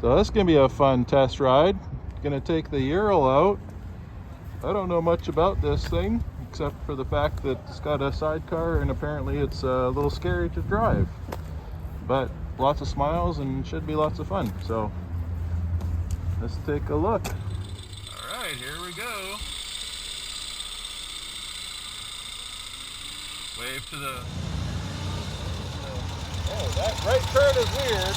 So this is going to be a fun test ride. Going to take the Ural out. I don't know much about this thing except for the fact that it's got a sidecar and apparently it's a little scary to drive. But lots of smiles and should be lots of fun. So let's take a look. All right, here we go. Wave to the... Oh, that right turn is weird.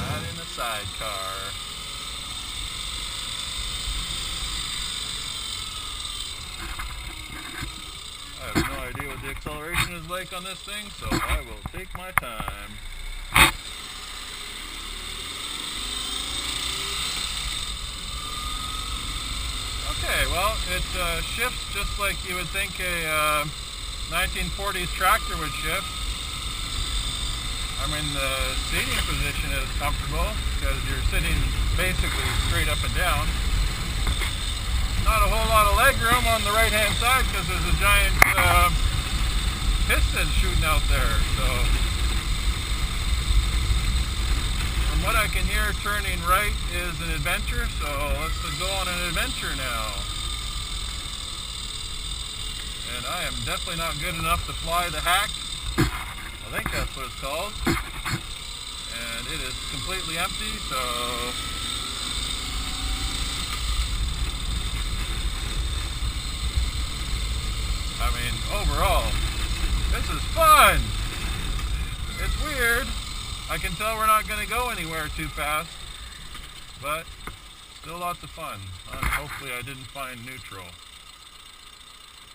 Right in the sidecar. I have no idea what the acceleration is like on this thing, so I will take my time. Okay, well, it shifts just like you would think a 1940s tractor would shift. I mean, the seating position is comfortable because you're sitting basically straight up and down. Not a whole lot of leg room on the right-hand side because there's a giant piston shooting out there. So, from what I can hear, turning right is an adventure, so let's go on an adventure now. And I am definitely not good enough to fly the hack. I think that's what it's called. And it is completely empty, so... I mean, overall, this is fun! It's weird. I can tell we're not going to go anywhere too fast, but still lots of fun. Hopefully I didn't find neutral.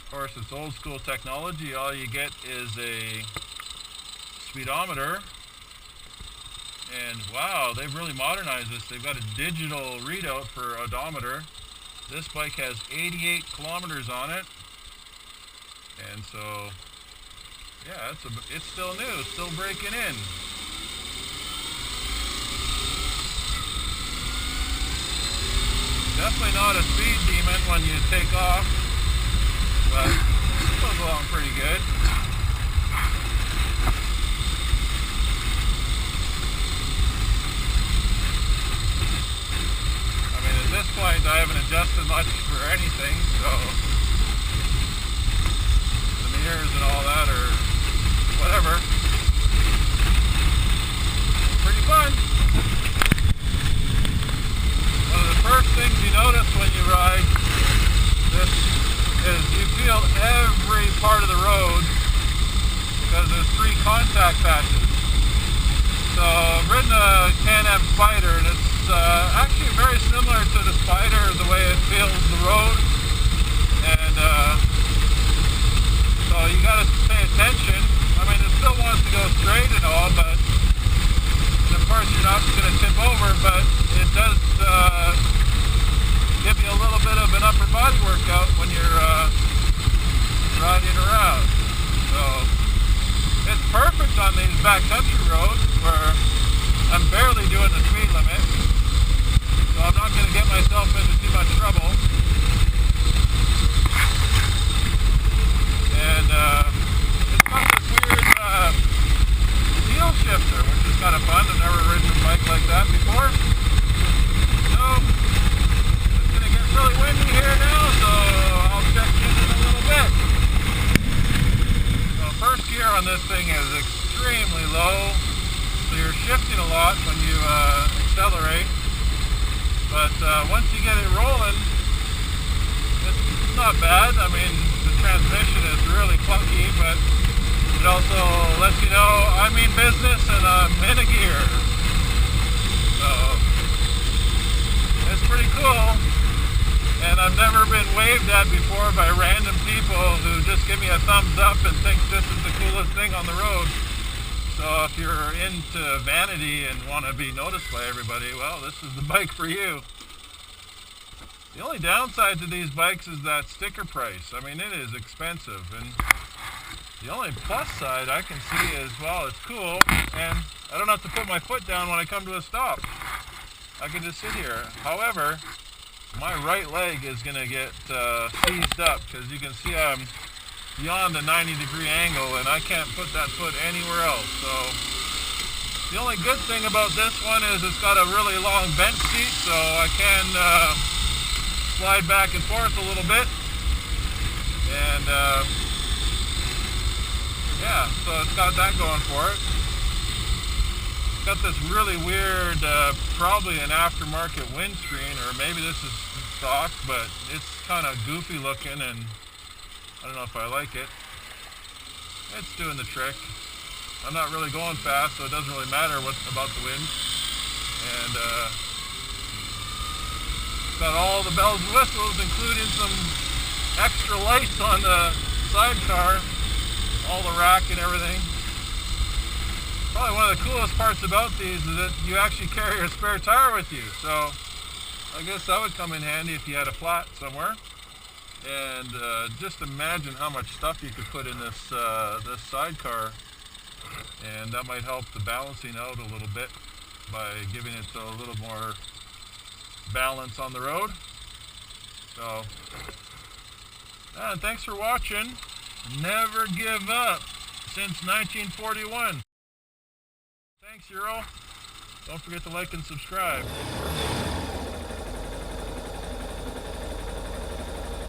Of course, it's old school technology. All you get is a speedometer, and wow, they've really modernized this. They've got a digital readout for odometer. This bike has 88 kilometers on it, and so yeah, it's still new, it's still breaking in. Definitely not a speed demon when you take off, but it goes along pretty good. I mean, at this point I haven't adjusted much for anything, so the mirrors and all that or whatever. Pretty fun. One of the first things you notice when you ride this is you feel every part of the road because there's 3 contact patches. So I've ridden a Can-Am Spider and it's actually very similar to the Spider, the way it feels the road. And so you gotta pay attention. I mean, it still wants to go straight and all, but and of course you're not going to tip over, but it does give you a little bit of an upper body workout when you're riding around. So it's perfect on these backcountry roads where I'm barely doing the speed limit, so I'm not going to get myself into too much trouble. And it's got this weird heel shifter, which is kind of fun. I've never ridden a bike like that before. So it's going to get really windy here now, so I'll check in a little bit. So first gear on this thing is extremely low, so you're shifting a lot when you accelerate. But once you get it rolling, it's not bad. I mean, the transmission is really clunky, but it also lets you know I mean business and I'm in a gear. So it's pretty cool. And I've never been waved at before by random people who just give me a thumbs up and think this is the coolest thing on the road. So if you're into vanity and want to be noticed by everybody, well, this is the bike for you. The only downside to these bikes is that sticker price. I mean, it is expensive, and the only plus side I can see is, well, it's cool, and I don't have to put my foot down when I come to a stop. I can just sit here. However, my right leg is going to get seized up, because you can see I'm beyond a 90-degree angle, and I can't put that foot anywhere else. So the only good thing about this one is it's got a really long bench seat, so I can slide back and forth a little bit. And yeah, so it's got that going for it. It's got this really weird, probably an aftermarket windscreen, or maybe this is stock, but it's kind of goofy looking, and I don't know if I like it. It's doing the trick. I'm not really going fast, so it doesn't really matter what about the wind. And got all the bells and whistles, including some extra lights on the sidecar, all the rack and everything. Probably one of the coolest parts about these is that you actually carry a spare tire with you. So I guess that would come in handy if you had a flat somewhere. And just imagine how much stuff you could put in this this sidecar, and that might help the balancing out a little bit by giving it a little more balance on the road. So, and thanks for watching. Never give up since 1941. Thanks, Ural. Don't forget to like and subscribe.